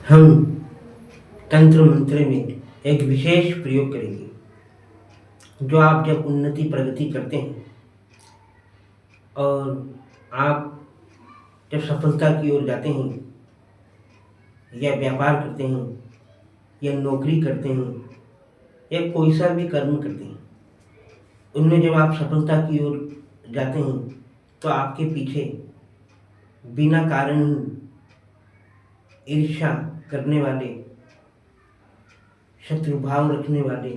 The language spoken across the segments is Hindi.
हम तंत्र मंत्र में एक विशेष प्रयोग करेंगे। जो आप जब उन्नति प्रगति करते हैं और आप जब सफलता की ओर जाते हैं या व्यापार करते हैं या नौकरी करते हैं या कोई सा भी कर्म करते हैं, उनमें जब आप सफलता की ओर जाते हैं तो आपके पीछे बिना कारण ही ईर्ष्या करने वाले, शत्रु भाव रखने वाले,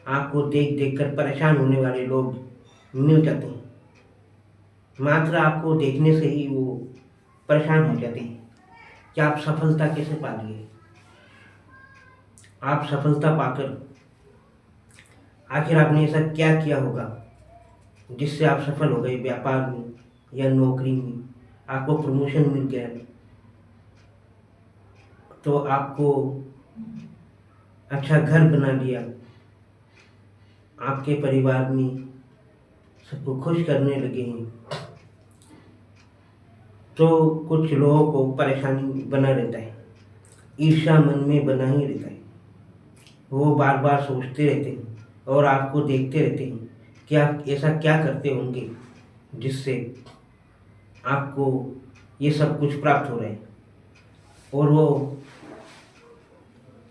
आपको देख देख कर परेशान होने वाले लोग मिल जाते हैं। मात्र आपको देखने से ही वो परेशान हो जाते हैं कि आप सफलता कैसे पा लिए। आप सफलता पाकर आखिर आपने ऐसा क्या किया होगा जिससे आप सफल हो गए व्यापार में या नौकरी में, आपको प्रमोशन मिल गया, तो आपको अच्छा घर बना लिया, आपके परिवार में सबको खुश करने लगे हैं। तो कुछ लोगों को परेशानी बना रहता है, ईर्ष्या मन में बना ही रहता है। वो बार बार सोचते रहते हैं और आपको देखते रहते हैं कि आप ऐसा क्या करते होंगे जिससे आपको ये सब कुछ प्राप्त हो रहा है, और वो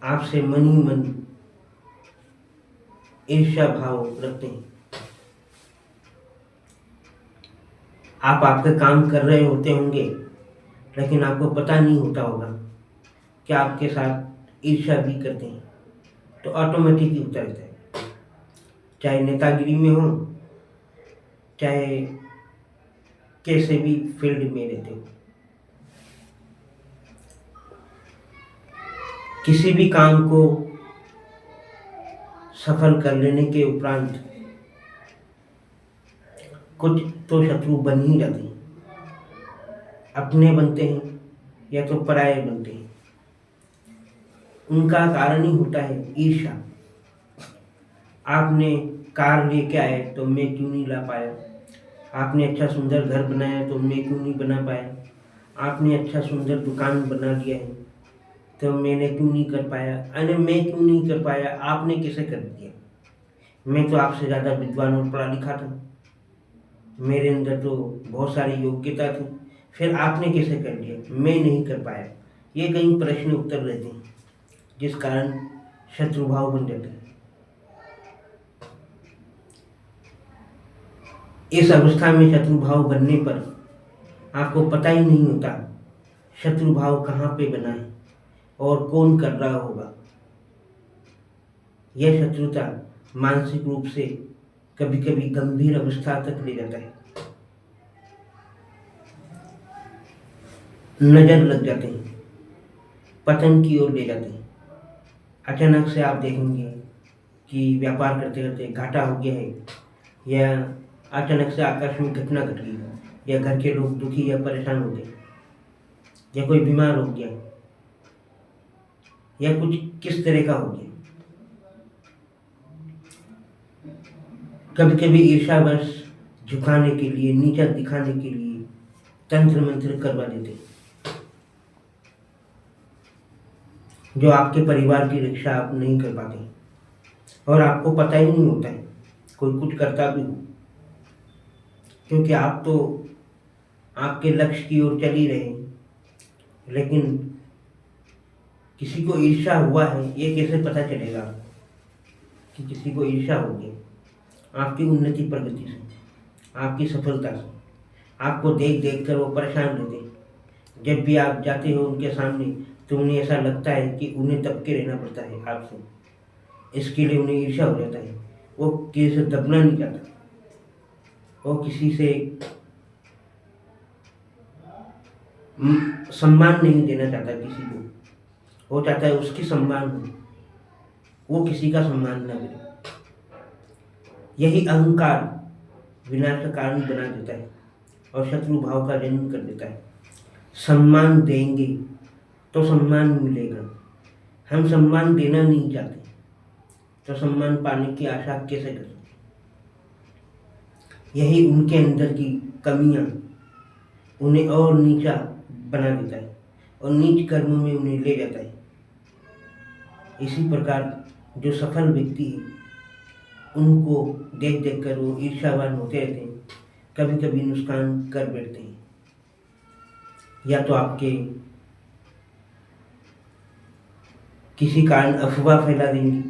आपसे मन ही मन ईर्ष्या भाव रखते हैं। आप आपका काम कर रहे होते होंगे लेकिन आपको पता नहीं होता होगा कि आपके साथ ईर्ष्या भी करते हैं, तो ऑटोमेटिक ही होता रहता है। चाहे नेतागिरी में हो, चाहे कैसे भी फील्ड में रहते हो, किसी भी काम को सफल कर लेने के उपरांत कुछ तो शत्रु बन ही जाते हैं। अपने बनते हैं या तो पराये बनते हैं। उनका कारण ही होता है ईर्ष्या। आपने कार लेके आए तो मैं क्यों नहीं ला पाया, आपने अच्छा सुंदर घर बनाया तो मैं क्यों नहीं बना पाया, आपने अच्छा सुंदर दुकान बना लिया है तो मैंने क्यों नहीं कर पाया, अरे मैं क्यों नहीं कर पाया, आपने कैसे कर दिया, मैं तो आपसे ज़्यादा विद्वान और पढ़ा लिखा था, मेरे अंदर तो बहुत सारी योग्यता थी, फिर आपने कैसे कर लिया, मैं नहीं कर पाया। ये कई प्रश्न उत्तर रहते हैं जिस कारण शत्रुभाव बन जाता है। इस अवस्था में शत्रुभाव बनने पर आपको पता ही नहीं होता शत्रुभाव कहाँ पे बना है और कौन कर रहा होगा। यह शत्रुता मानसिक रूप से कभी कभी गंभीर अवस्था तक ले जाता है। नजर लग जाते हैं, पतन की ओर ले जाते हैं। अचानक से आप देखेंगे कि व्यापार करते करते घाटा हो गया है, या अचानक से आकस्मिक घटना घट गई, या घर के लोग दुखी या परेशान हो गए, या कोई बीमार हो गया, या कुछ किस तरह का हो गया। कभी कभी ईर्ष्यावश झुकाने के लिए, नीचा दिखाने के लिए तंत्र मंत्र करवा देते हैं, जो आपके परिवार की रक्षा आप नहीं कर पाते और आपको पता ही नहीं होता है कोई कुछ करता भी हो, क्योंकि आप तो आपके लक्ष्य की ओर चल ही रहे हैं। लेकिन किसी को ईर्ष्या हुआ है ये कैसे पता चलेगा कि किसी को ईर्ष्या होगी? आपकी उन्नति प्रगति से, आपकी सफलता से आपको देख देख कर वो परेशान रहते हैं। जब भी आप जाते हो उनके सामने तो उन्हें ऐसा लगता है कि उन्हें दब के रहना पड़ता है आपसे, इसके लिए उन्हें ईर्ष्या हो जाता है। वो किसी से दबना नहीं चाहता, वो किसी से सम्मान नहीं देना चाहता किसी को, वो चाहता है उसकी सम्मान हो, वो किसी का सम्मान ना करे। यही अहंकार विनाश का कारण बना देता है और शत्रु भाव का जन्म कर देता है। सम्मान देंगे तो सम्मान मिलेगा, हम सम्मान देना नहीं चाहते तो सम्मान पाने की आशा कैसे कर सकते? यही उनके अंदर की कमियां उन्हें और नीचा बना देता है, और नीच कर्मों में उन्हें ले जाता है। इसी प्रकार जो सफल व्यक्ति है उनको देख देख कर वो ईर्ष्यावान होते रहते हैं, कभी कभी नुकसान कर बैठते हैं। या तो आपके किसी कारण अफवाह फैला देंगे,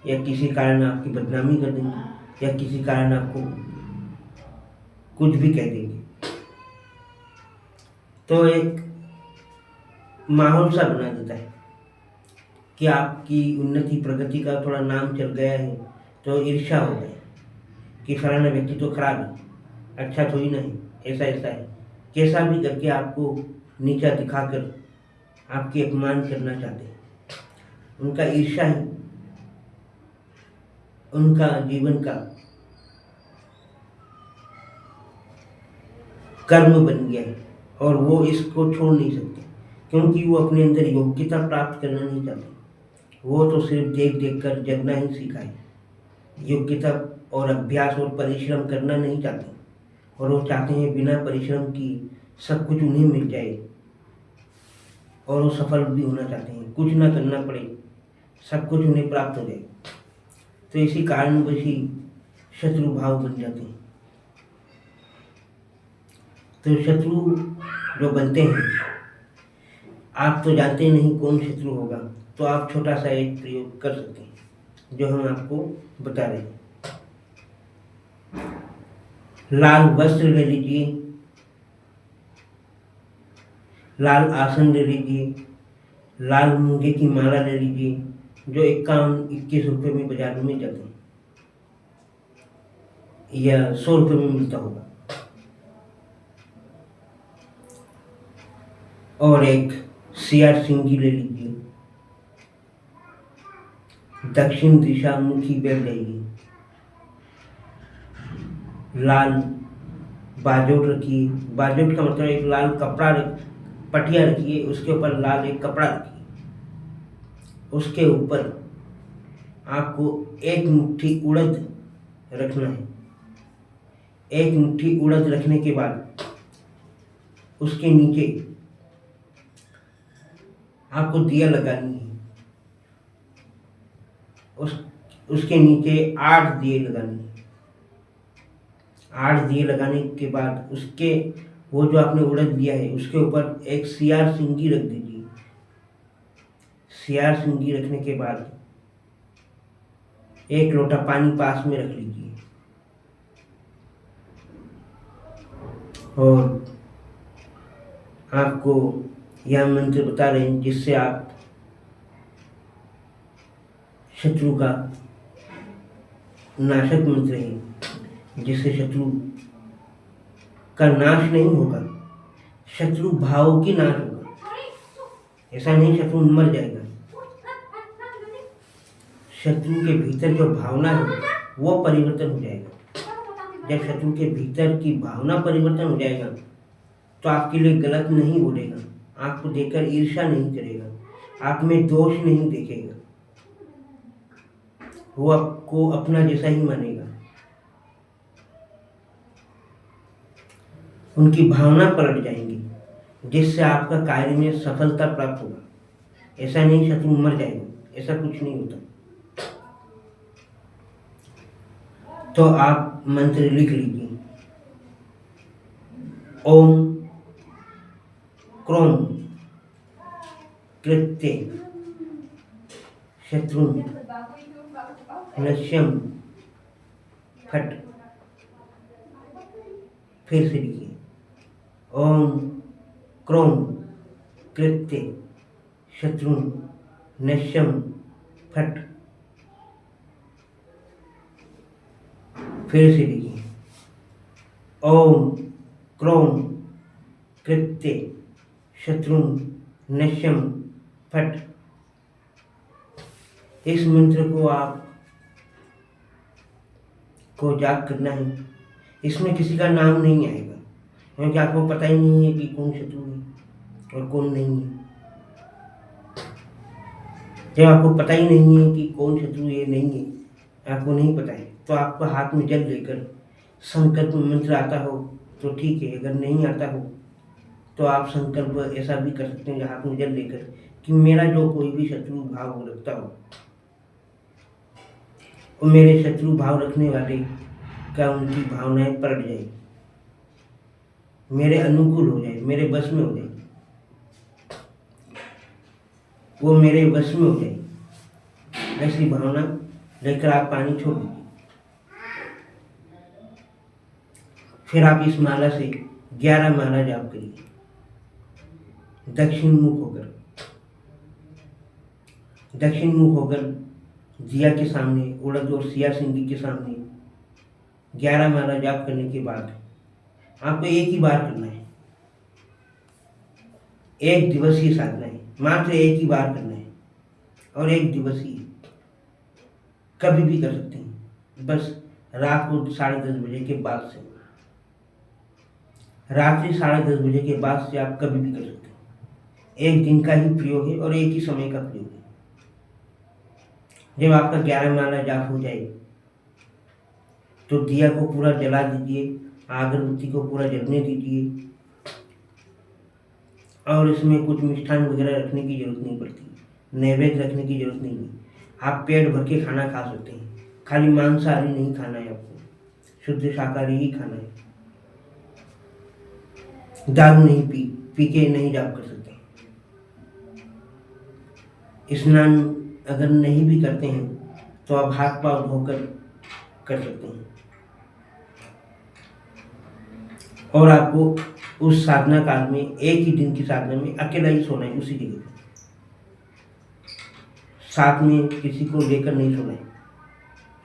या किसी कारण आपकी बदनामी कर देंगे, या किसी कारण आपको कुछ भी कह देंगे। तो एक माहौल सा बना देता है कि आपकी उन्नति प्रगति का थोड़ा नाम चल गया है तो ईर्ष्या हो गई कि फलाना व्यक्ति तो खराब है, अच्छा तो ही नहीं, ऐसा ऐसा है। कैसा भी करके आपको नीचा दिखाकर आपकी अपमान करना चाहते हैं। उनका ईर्ष्या ही उनका जीवन का कर्म बन गया है और वो इसको छोड़ नहीं सकते, क्योंकि वो अपने अंदर योग्यता प्राप्त करना नहीं चाहते। वो तो सिर्फ देख देख कर जगना ही सीखा है। योग्यता और अभ्यास और परिश्रम करना नहीं चाहते, और वो चाहते हैं बिना परिश्रम की सब कुछ उन्हें मिल जाए, और वो सफल भी होना चाहते हैं, कुछ ना करना पड़े, सब कुछ उन्हें प्राप्त हो जाए। तो इसी कारणवश ही शत्रु भाव बन जाते हैं। तो शत्रु जो बनते हैं, आप तो जानते नहीं कौन शत्रु होगा, तो आप छोटा सा एक प्रयोग कर सकते हैं जो हम आपको बता रहे हैं। लाल वस्त्र ले लीजिए, लाल आसन ले लीजिए, लाल मूंगे की माला ले लीजिए, जो 51-21 रुपये में बाजार में जाते हैं, या 100 रुपये में मिलता होगा। और एक सियार सिंगी ले लीजिए, दक्षिण दिशा मुखी बैठ जाइए, लाल बाजोट रखिए। बाजोट का मतलब एक लाल कपड़ा पटिया रखिए, उसके ऊपर लाल एक कपड़ा रखिए। उसके ऊपर आपको एक मुट्ठी उड़द रखना है। एक मुट्ठी उड़द रखने के बाद उसके नीचे आपको दिया लगानी है। उसके नीचे 8 दिए लगाने हैं। 8 दिए लगाने के बाद उसके वो जो आपने उड़द दिया है उसके ऊपर एक सियार सिंगी रख दीजिए। सियार सिंगी रखने के बाद एक लोटा पानी पास में रख लीजिए, और आपको यह मंत्र बता रहे हैं जिससे आप शत्रु का नाशक मंत्र है, जिससे शत्रु का नाश नहीं होगा, शत्रु भाव की नाश होगा। ऐसा नहीं शत्रु मर जाएगा। शत्रु के भीतर जो भावना है वो परिवर्तन हो जाएगा। जब शत्रु के भीतर की भावना परिवर्तन हो जाएगा तो आपके लिए गलत नहीं बोलेगा, आपको देखकर ईर्ष्या नहीं करेगा, आप में दोष नहीं देखेगा, वो आपको अपना जैसा ही मानेगा। उनकी भावना पलट जाएंगी, जिससे आपका कार्य में सफलता प्राप्त होगा। ऐसा नहीं शत्रु मर जाएगा, ऐसा कुछ नहीं होता। तो आप मंत्र लिख लीजिए, ओम क्रोम कृत्य शत्रु नश्यम फट। फिर से लिखिए, ओम क्रोम कृत्य शत्रु नश्यम फट। फिर से लिखिए, ओम क्रोम कृत्य शत्रु नश्यम फट। इस मंत्र को आप को जाप करना है। इसमें किसी का नाम नहीं आएगा, क्योंकि आपको पता ही नहीं है कि कौन शत्रु है और कौन नहीं है। जब आपको पता ही नहीं है कि कौन शत्रु है नहीं है, आपको नहीं पता है, तो आपको हाथ में जल लेकर संकल्प मंत्र आता हो तो ठीक है, अगर नहीं आता हो तो आप संकल्प ऐसा भी कर सकते हैं हाथ में जल लेकर कि मेरा जो कोई भी शत्रु भाव रखता हो, वो मेरे शत्रु भाव रखने वाले का उनकी भावनाएं पलट जाए, मेरे अनुकूल हो जाए, मेरे बस में हो जाए, वो मेरे वश में हो जाए, ऐसी भावना लेकर आप पानी छोड़ दीजिए। फिर आप इस माला से 11 माला जाप करिए, दक्षिण मुख होकर। दक्षिण मुख होकर दिया के सामने, उड़द और सिया सिंगी के सामने 11 माला जाप करने के बाद आपको एक ही बार करना है। एक दिवसीय साधना है, मात्र एक ही बार करना है और एक दिवसीय, कभी भी कर सकते हैं। बस रात को 10:30 बजे के बाद से, रात्रि 10:30 बजे के बाद से आप कभी भी कर सकते हैं। एक दिन का ही प्रयोग है और एक ही समय का प्रयोग है। जब आपका 11 माला जाप हो जाए तो दिया को पूरा जला दीजिए, अगरबत्ती को पूरा जलने दीजिए और इसमें कुछ मिष्ठान वगैरह रखने की जरूरत नहीं पड़ती, नैवेद्य रखने की जरूरत नहीं है। आप पेट भर के खाना खा सकते हैं, खाली मांसाहारी नहीं खाना है आपको, शुद्ध शाकाहारी ही खाना है। दारू नहीं पी के नहीं जाप कर सकते। स्नान अगर नहीं भी करते हैं तो आप हाथ पांव धोकर कर सकते हैं। और आपको उस साधना काल में, एक ही दिन की साधना में अकेला ही सोना है उसी जगह पे, साथ में किसी को लेकर नहीं सोना है,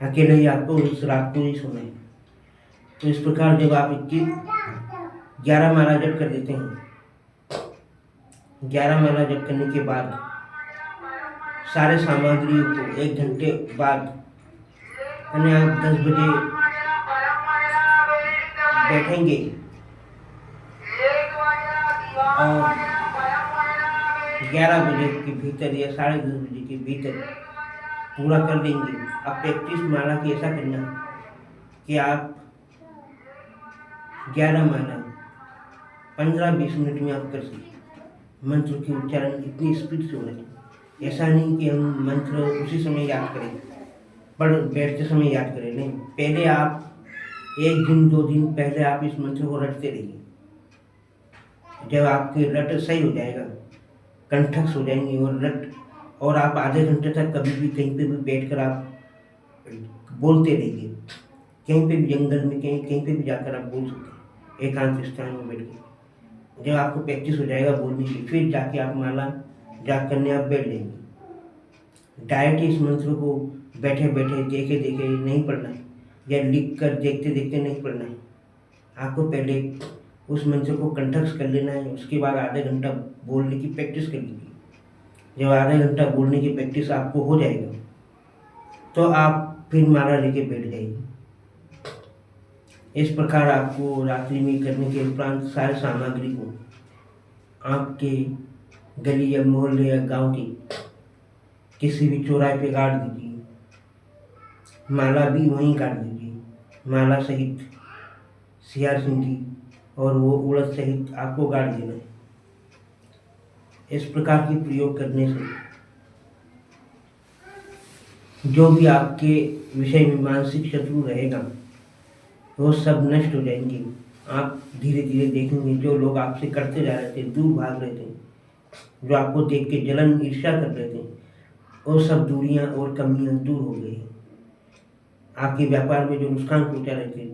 अकेले ही आपको उस रात को ही सोना है। तो इस प्रकार जब आप 11 माला जप कर देते हैं, 11 माला जप करने के बाद सारे सामग्रियों को 1 घंटे बाद, यानी आप 10 बजे बैठेंगे और 11 बजे के भीतर या 10:30 बजे के भीतर पूरा कर देंगे। अब 35 माला की ऐसा करना कि आप 11 माला 15-20 मिनट में आप कर सकते। मंत्र की उच्चारण इतनी स्पीड से होना चाहिए, ऐसा नहीं कि हम मंत्र उसी समय याद करें, पर बैठते समय याद करें, नहीं। पहले आप 1 दिन 2 दिन पहले आप इस मंत्र को रटते रहिए। जब आपकी रट सही हो जाएगा, कंठस्थ हो जाएंगी और आप आधे घंटे तक कभी भी कहीं पे भी बैठकर आप बोलते रहिए। कहीं पे भी जंगल में, कहीं पे भी जाकर आप बोल सकते हैं, एकांत स्थान में बैठ के। जब आपको प्रैक्टिस हो जाएगा बोलने की, फिर जाके आप माला जाप करने आप बैठ जाएंगे। डायरेक्ट इस मंत्र को बैठे बैठे देखे देखे नहीं पढ़ना है, या लिख कर देखते देखते नहीं पढ़ना है। आपको पहले उस मंत्र को कंठस्थ कर लेना है, उसके बाद आधे घंटा बोलने की प्रैक्टिस कर लीजिए। जब आधे घंटा बोलने की प्रैक्टिस आपको हो जाएगा तो आप फिर माला लेके बैठ जाइए। इस प्रकार आपको रात्रि में करने के उपरांत सारे सामग्री को आपके गली या मोहल्ले या गांव की किसी भी चौराहे पे गाड़ दीजिए। माला भी वहीं गाड़ दीजिए, माला सहित सियार सिंगी और वो उड़द सहित आपको गाड़ देना है। इस प्रकार के प्रयोग करने से जो भी आपके विषय में मानसिक शत्रु रहेगा वो सब नष्ट हो जाएंगे। आप धीरे धीरे देखेंगे जो लोग आपसे करते जा रहे थे, दूर भाग रहे थे, जो आपको देख के जलन ईर्ष्या कर रहे थे, वो सब दूरियां और कमियां दूर हो गई हैं। आपके व्यापार में जो नुकसान पहुंचा रहे थे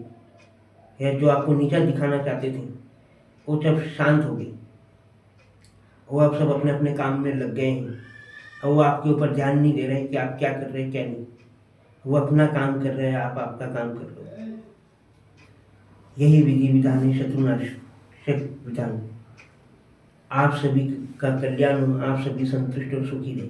या जो आपको नीचा दिखाना चाहते थे, वो सब शांत हो गई। वो आप सब अपने अपने काम में लग गए हैं और वो आपके ऊपर ध्यान नहीं दे रहे हैं कि आप क्या कर रहे हैं क्या नहीं। वो अपना काम कर रहे हैं, आप आपका काम कर रहे हो। यही विधि विधान है शत्रुनाशक विधान। आप सभी का कल्याण हो, आप सभी संतुष्ट और सुखी रहे।